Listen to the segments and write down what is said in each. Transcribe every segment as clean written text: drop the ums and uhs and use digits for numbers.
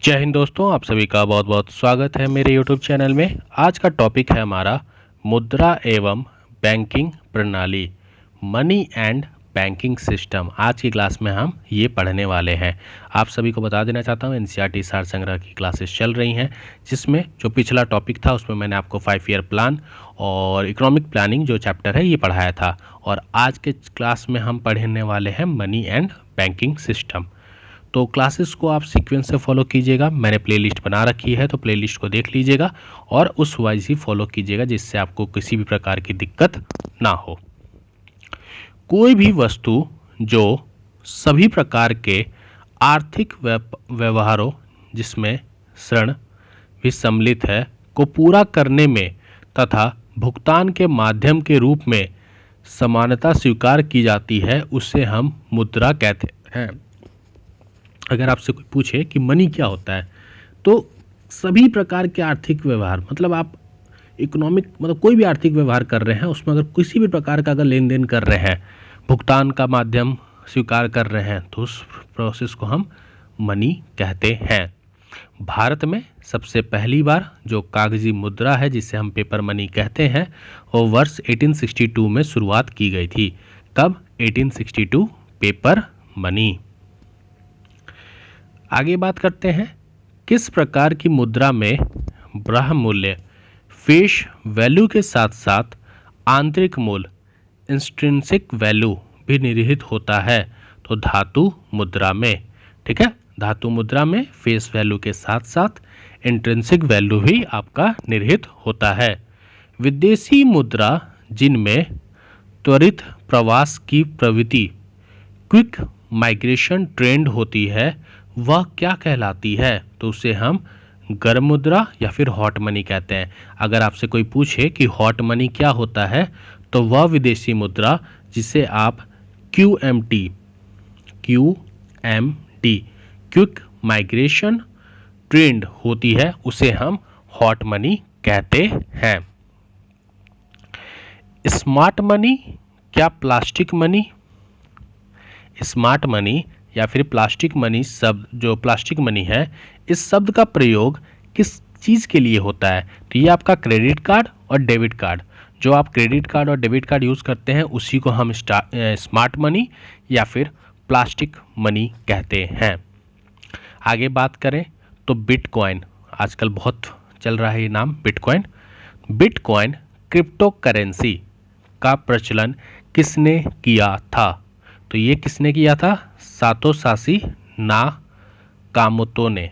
जय हिंद दोस्तों, आप सभी का बहुत बहुत स्वागत है मेरे YouTube चैनल में। आज का टॉपिक है हमारा मुद्रा एवं बैंकिंग प्रणाली, मनी एंड बैंकिंग सिस्टम। आज की क्लास में हम ये पढ़ने वाले हैं। आप सभी को बता देना चाहता हूँ NCERT सार संग्रह की क्लासेस चल रही हैं, जिसमें जो पिछला टॉपिक था उसमें मैंने आपको 5 ईयर प्लान और इकोनॉमिक प्लानिंग जो चैप्टर है ये पढ़ाया था। और आज के क्लास में हम पढ़ने वाले हैं मनी एंड बैंकिंग सिस्टम। तो क्लासेस को आप सीक्वेंस से फॉलो कीजिएगा। मैंने प्लेलिस्ट बना रखी है, तो प्लेलिस्ट को देख लीजिएगा और उस वाइज ही फॉलो कीजिएगा, जिससे आपको किसी भी प्रकार की दिक्कत ना हो। कोई भी वस्तु जो सभी प्रकार के आर्थिक व्यवहारों, जिसमें ऋण भी सम्मिलित है, को पूरा करने में तथा भुगतान के माध्यम के रूप में समानता स्वीकार की जाती है, उसे हम मुद्रा कहते हैं। अगर आपसे कोई पूछे कि मनी क्या होता है, तो सभी प्रकार के आर्थिक व्यवहार, मतलब आप इकोनॉमिक मतलब कोई भी आर्थिक व्यवहार कर रहे हैं, उसमें अगर किसी भी प्रकार का अगर लेन देन कर रहे हैं, भुगतान का माध्यम स्वीकार कर रहे हैं, तो उस प्रोसेस को हम मनी कहते हैं। भारत में सबसे पहली बार जो कागजी मुद्रा है, जिसे हम पेपर मनी कहते हैं, वो वर्ष 1862 में शुरुआत की गई थी। कब? 1862, पेपर मनी। आगे बात करते हैं, किस प्रकार की मुद्रा में ब्रह्म मूल्य फेस वैल्यू के साथ साथ आंतरिक मूल्य इंस्ट्रिंसिक वैल्यू भी निहित होता है? तो धातु मुद्रा में। ठीक है, धातु मुद्रा में फेस वैल्यू के साथ साथ इंट्रिंसिक वैल्यू भी आपका निहित होता है। विदेशी मुद्रा जिनमें त्वरित प्रवास की प्रवृत्ति, क्विक माइग्रेशन ट्रेंड होती है, वह क्या कहलाती है? तो उसे हम गर्म मुद्रा या फिर हॉट मनी कहते हैं। अगर आपसे कोई पूछे कि हॉट मनी क्या होता है, तो वह विदेशी मुद्रा जिसे आप QMT क्विक माइग्रेशन ट्रेंड होती है, उसे हम हॉट मनी कहते हैं। स्मार्ट मनी क्या प्लास्टिक मनी? स्मार्ट मनी या फिर प्लास्टिक मनी शब्द, जो प्लास्टिक मनी है, इस शब्द का प्रयोग किस चीज़ के लिए होता है? तो ये आपका क्रेडिट कार्ड और डेबिट कार्ड, जो आप क्रेडिट कार्ड और डेबिट कार्ड यूज़ करते हैं, उसी को हम स्मार्ट मनी या फिर प्लास्टिक मनी कहते हैं। आगे बात करें तो बिटकॉइन, आजकल बहुत चल रहा है ये नाम, बिटकॉइन। बिटकॉइन क्रिप्टो करेंसी का प्रचलन किसने किया था? तो ये किसने किया था? सातोशी नाकामोतो ने।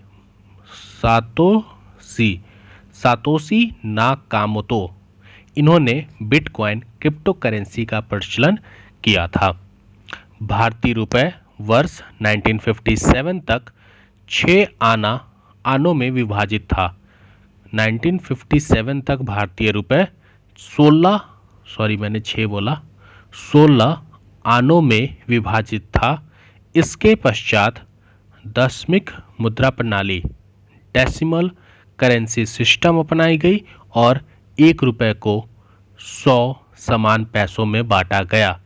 सातोशी नाकामोतो, इन्होंने बिटकॉइन क्रिप्टो करेंसी का प्रचलन किया था। भारतीय रुपये वर्ष 1957 तक 6 आनों में विभाजित था। 1957 तक भारतीय रुपये 16 आनों में विभाजित था। इसके पश्चात दशमिक मुद्रा प्रणाली, डेसिमल करेंसी सिस्टम अपनाई गई और 1 रुपये को 100 समान पैसों में बांटा गया।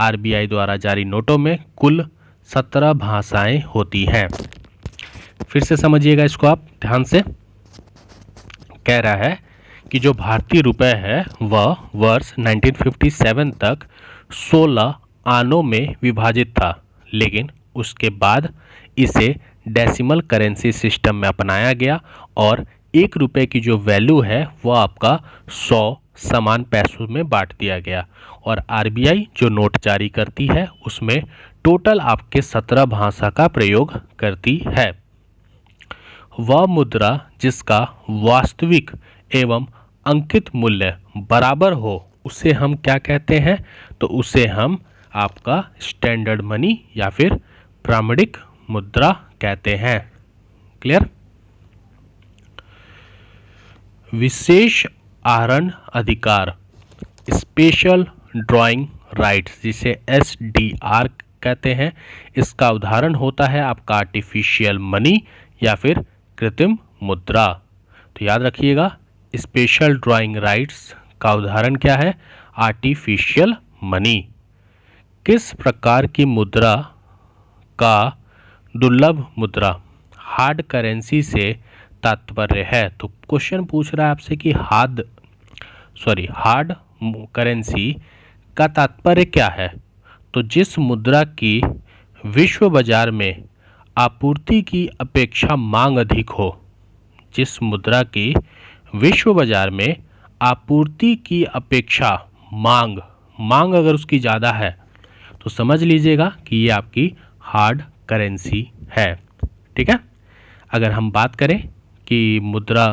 RBI द्वारा जारी नोटों में कुल 17 भाषाएं होती हैं। फिर से समझिएगा इसको आप ध्यान से। कह रहा है कि जो भारतीय रुपये है वह वर्ष 1957 तक 16 आनों में विभाजित था, लेकिन उसके बाद इसे डेसिमल करेंसी सिस्टम में अपनाया गया और 1 रुपये की जो वैल्यू है वो आपका 100 समान पैसों में बांट दिया गया। और RBI जो नोट जारी करती है, उसमें टोटल आपके 17 भाषा का प्रयोग करती है। वह मुद्रा जिसका वास्तविक एवं अंकित मूल्य बराबर हो, उसे हम क्या कहते हैं? तो उसे हम आपका स्टैंडर्ड मनी या फिर प्रामाणिक मुद्रा कहते हैं। क्लियर? विशेष आहरण अधिकार, स्पेशल ड्राइंग राइट्स, जिसे SDR कहते हैं, इसका उदाहरण होता है आपका आर्टिफिशियल मनी या फिर कृत्रिम मुद्रा। तो याद रखिएगा, स्पेशल ड्राइंग राइट्स का उदाहरण क्या है? Artificial money. किस प्रकार की मुद्रा का दुर्लभ मुद्रा, हार्ड करेंसी से तात्पर्य है। तो क्वेश्चन पूछ रहा है आपसे कि हार्ड करेंसी का तात्पर्य क्या है। तो जिस मुद्रा की विश्व बाजार में आपूर्ति की अपेक्षा मांग अधिक हो, जिस मुद्रा की विश्व बाजार में आपूर्ति की अपेक्षा मांग अगर उसकी ज़्यादा है तो समझ लीजिएगा कि ये आपकी हार्ड करेंसी है। ठीक है। अगर हम बात करें कि मुद्रा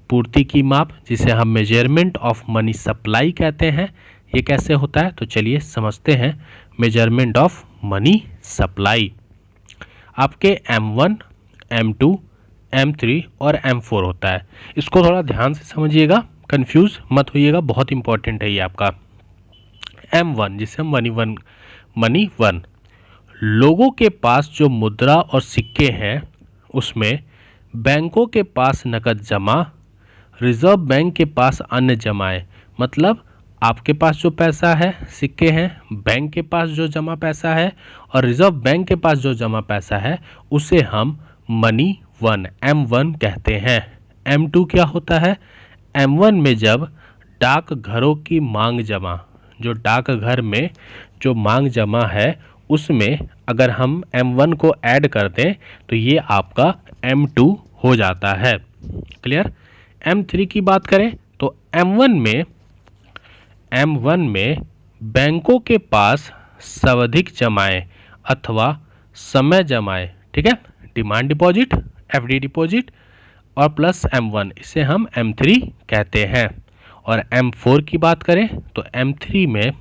पूर्ति की माप, जिसे हम मेजरमेंट ऑफ मनी सप्लाई कहते हैं, ये कैसे होता है, तो चलिए समझते हैं। मेजरमेंट ऑफ मनी सप्लाई आपके M1, M2, M3 और M4 होता है। इसको थोड़ा ध्यान से समझिएगा, कंफ्यूज मत होइएगा, बहुत इंपॉर्टेंट है ये आपका। M1 जिसे हम मनी वन, लोगों के पास जो मुद्रा और सिक्के हैं उसमें बैंकों के पास नकद जमा, रिजर्व बैंक के पास अन्य जमाएं। मतलब आपके पास जो पैसा है, सिक्के हैं, बैंक के पास जो जमा पैसा है और रिजर्व बैंक के पास जो जमा पैसा है, उसे हम मनी वन M1 कहते हैं। M2 क्या होता है, M1 में जब डाक घरों की मांग जमा, जो डाकघर में जो मांग जमा है उसमें अगर हम M1 को ऐड कर दें तो ये आपका M2 हो जाता है। क्लियर। M3 की बात करें तो M1 में बैंकों के पास सावधिक जमाएं अथवा समय जमाएं, ठीक है, डिमांड डिपॉजिट, FD डिपॉजिट और प्लस M1, इसे हम M3 कहते हैं। और M4 की बात करें तो M3 में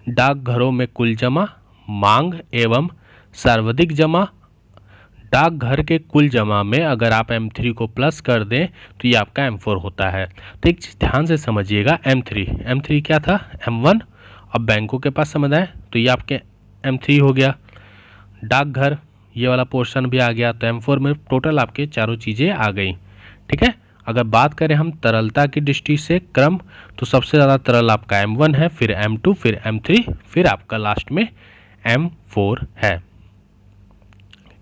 डाकघरों में कुल जमा, मांग एवं सर्वाधिक जमा। डाकघर के कुल जमा में अगर आप M3 को प्लस कर दें तो ये आपका M4 होता है। तो एक चीज़ ध्यान से समझिएगा, M3 क्या था, M1, अब बैंकों के पास समझ आए तो ये आपके M3 हो गया। डाकघर ये वाला पोर्शन भी आ गया, तो M4 में टोटल आपके चारों चीज़ें आ गई। ठीक है। अगर बात करें हम तरलता की दृष्टि से क्रम, तो सबसे ज़्यादा तरल आपका M1 है, फिर M2, फिर M3, फिर आपका लास्ट में M4 है।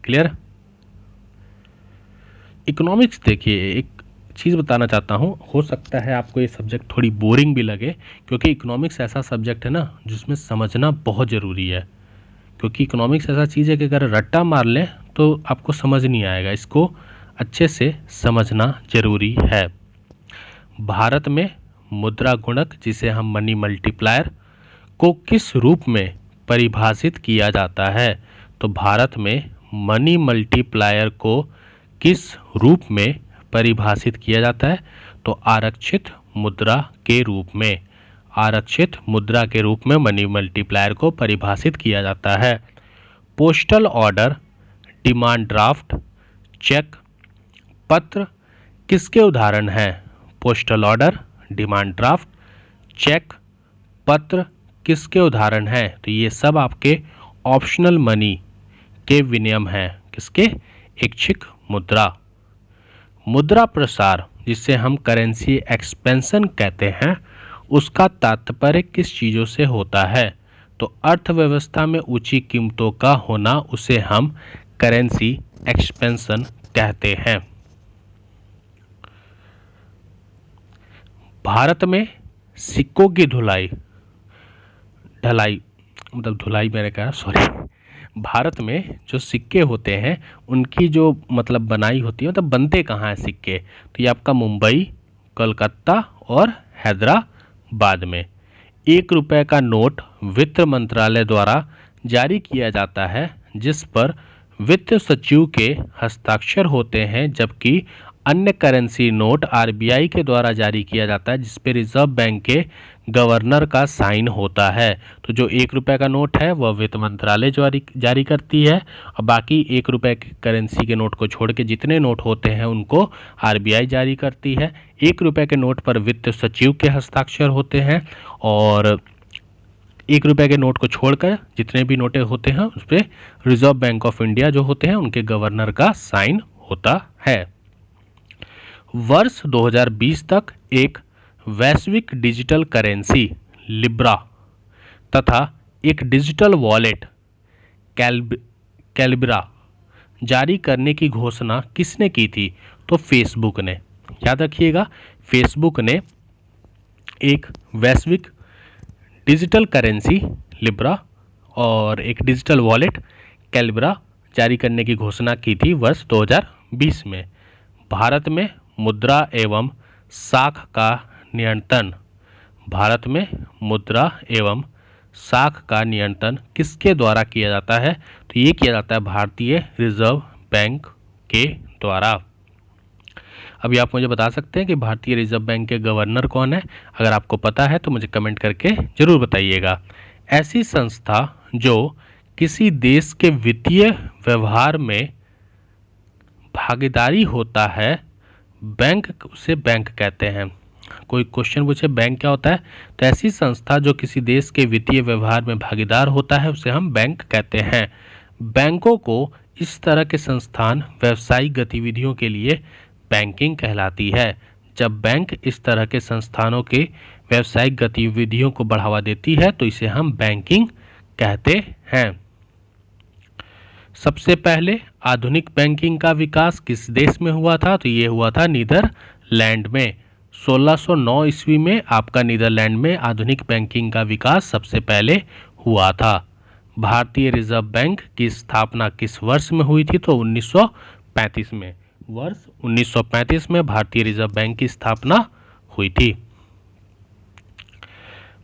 क्लियर। इकोनॉमिक्स देखिए, एक चीज़ बताना चाहता हूँ, हो सकता है आपको ये सब्जेक्ट थोड़ी बोरिंग भी लगे, क्योंकि इकोनॉमिक्स ऐसा सब्जेक्ट है ना जिसमें समझना बहुत ज़रूरी है। क्योंकि इकोनॉमिक्स ऐसा चीज़ है कि अगर रट्टा मार लें तो आपको समझ नहीं आएगा, इसको अच्छे से समझना जरूरी है। भारत में मुद्रा गुणक, जिसे हम मनी मल्टीप्लायर, को किस रूप में परिभाषित किया जाता है। तो भारत में मनी मल्टीप्लायर को किस रूप में परिभाषित किया जाता है, तो आरक्षित मुद्रा के रूप में, आरक्षित मुद्रा के रूप में मनी मल्टीप्लायर को परिभाषित किया जाता है। Postal order, demand draft, cheque, पत्र किसके उदाहरण हैं। Postal order, demand draft, cheque, पत्र किसके उदाहरण हैं, तो ये सब आपके ऑप्शनल मनी के विनियम हैं। किसके, ऐच्छिक मुद्रा। मुद्रा प्रसार, जिसे हम करेंसी एक्सपेंशन कहते हैं, उसका तात्पर्य किस चीज़ों से होता है। तो अर्थव्यवस्था में ऊंची कीमतों का होना, उसे हम करेंसी एक्सपेंशन कहते हैं। भारत में सिक्कों की भारत में जो सिक्के होते हैं उनकी जो मतलब बनाई होती है, मतलब बनते कहाँ हैं सिक्के, तो ये आपका मुंबई, कलकत्ता और हैदराबाद में। 1 रुपये का नोट वित्त मंत्रालय द्वारा जारी किया जाता है, जिस पर वित्त सचिव के हस्ताक्षर होते हैं, जबकि अन्य करेंसी नोट RBI के द्वारा जारी किया जाता है, जिस पे रिजर्व बैंक के गवर्नर का साइन होता है। तो जो 1 रुपये का नोट है वह वित्त मंत्रालय जारी करती है, और बाकी 1 रुपये के करेंसी के नोट को छोड़ के जितने नोट होते हैं उनको RBI जारी करती है। 1 रुपये के नोट पर वित्त सचिव के हस्ताक्षर होते हैं, और 1 रुपये के नोट को छोड़कर जितने भी नोटें होते हैं उस पर रिजर्व बैंक ऑफ इंडिया जो होते हैं उनके गवर्नर का साइन होता है। वर्ष 2020 तक एक वैश्विक डिजिटल करेंसी लिब्रा तथा एक डिजिटल वॉलेट कैलिब्रा जारी करने की घोषणा किसने की थी? तो फेसबुक ने। याद रखिएगा, फेसबुक ने एक वैश्विक डिजिटल करेंसी लिब्रा और एक डिजिटल वॉलेट कैलिब्रा जारी करने की घोषणा की थी वर्ष 2020 में। भारत में मुद्रा एवं साख का नियंत्रण भारत में मुद्रा एवं साख का नियंत्रण किसके द्वारा किया जाता है? तो ये किया जाता है भारतीय रिजर्व बैंक के द्वारा। अभी आप मुझे बता सकते हैं कि भारतीय रिजर्व बैंक के गवर्नर कौन है? अगर आपको पता है तो मुझे कमेंट करके जरूर बताइएगा। ऐसी संस्था जो किसी देश के वित्तीय व्यवहार में भागीदारी होता है, बैंक, उसे बैंक कहते हैं। कोई क्वेश्चन पूछे बैंक क्या होता है, तो ऐसी संस्था जो किसी देश के वित्तीय व्यवहार में भागीदार होता है उसे हम बैंक कहते हैं। बैंकों को इस तरह के संस्थान व्यावसायिक गतिविधियों के लिए बैंकिंग कहलाती है। जब बैंक इस तरह के संस्थानों के व्यावसायिक गतिविधियों को बढ़ावा देती है तो इसे हम बैंकिंग कहते हैं। सबसे पहले आधुनिक बैंकिंग का विकास किस देश में हुआ था? तो ये हुआ था नीदरलैंड में। 1609 ईस्वी में आपका नीदरलैंड में आधुनिक बैंकिंग का विकास सबसे पहले हुआ था। भारतीय रिजर्व बैंक की स्थापना किस वर्ष में हुई थी? तो 1935 में। वर्ष 1935 में भारतीय रिजर्व बैंक की स्थापना हुई थी।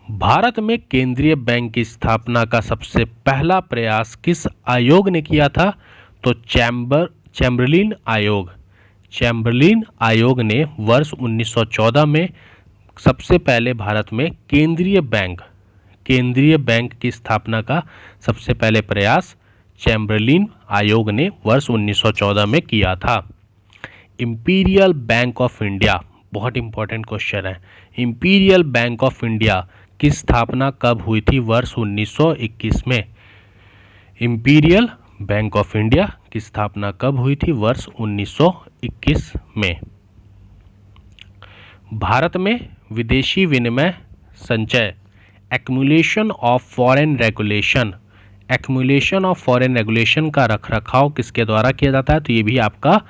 भारत में केंद्रीय बैंक की स्थापना का सबसे पहला प्रयास किस आयोग ने किया था? तो चैम्बरलिन आयोग। चैम्बरलिन आयोग ने वर्ष 1914 में सबसे पहले भारत में केंद्रीय बैंक की स्थापना का सबसे पहले प्रयास चैम्बरलिन आयोग ने वर्ष 1914 में किया था। इंपीरियल बैंक ऑफ इंडिया, बहुत इंपॉर्टेंट क्वेश्चन है। इंपीरियल बैंक ऑफ इंडिया की स्थापना कब हुई थी? वर्ष 1921 में। इंपीरियल बैंक ऑफ इंडिया की स्थापना कब हुई थी? वर्ष 1921 में। भारत में विदेशी विनिमय संचय एक्युमुलेशन ऑफ फॉरेन रेगुलेशन का रखरखाव किसके द्वारा किया जाता है? तो ये भी आपका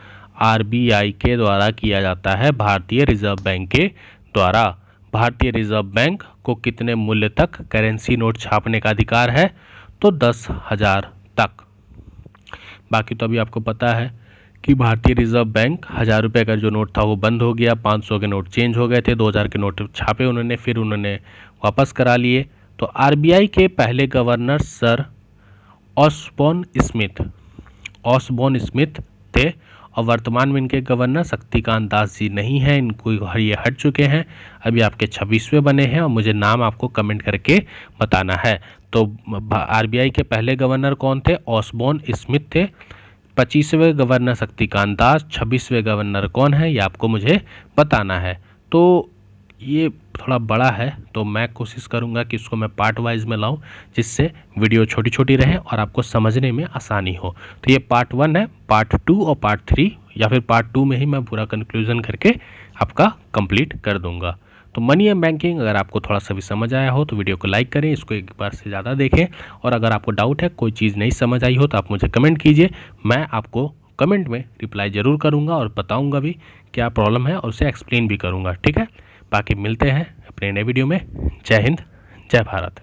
आरबीआई के द्वारा किया जाता है, भारतीय रिजर्व बैंक के द्वारा। भारतीय रिजर्व बैंक को कितने मूल्य तक करेंसी नोट छापने का अधिकार है? तो 10,000 तक। बाकी तो अभी आपको पता है कि भारतीय रिजर्व बैंक 1000 रुपये का जो नोट था वो बंद हो गया, 500 के नोट चेंज हो गए थे, 2000 के नोट छापे उन्होंने, फिर उन्होंने वापस करा लिए। तो आरबीआई के पहले गवर्नर सर ऑसबोर्न स्मिथ थे और वर्तमान में इनके गवर्नर शक्तिकांत दास जी नहीं हैं, इनको ये हट चुके हैं। अभी आपके 26वें बने हैं और मुझे नाम आपको कमेंट करके बताना है। तो आरबीआई के पहले गवर्नर कौन थे? ऑसबोर्न स्मिथ थे। 25वें गवर्नर शक्तिकांत दास, 26वें गवर्नर कौन है ये आपको मुझे बताना है। तो ये थोड़ा बड़ा है तो मैं कोशिश करूंगा कि इसको मैं पार्ट वाइज में लाऊं, जिससे वीडियो छोटी छोटी रहे और आपको समझने में आसानी हो। तो ये पार्ट 1 है, पार्ट 2 और पार्ट 3, या फिर पार्ट 2 में ही मैं पूरा कंक्लूजन करके आपका कंप्लीट कर दूंगा। तो मनी एंड बैंकिंग अगर आपको थोड़ा सा भी समझ आया हो तो वीडियो को लाइक करें, इसको एक बार से ज़्यादा देखें, और अगर आपको डाउट है, कोई चीज़ नहीं समझ आई हो तो आप मुझे कमेंट कीजिए। मैं आपको कमेंट में रिप्लाई ज़रूर करूँगा और बताऊँगा भी क्या प्रॉब्लम है और उसे एक्सप्लेन भी करूँगा। ठीक है, बाकी मिलते हैं अपने नए वीडियो में। जय हिंद, जय भारत।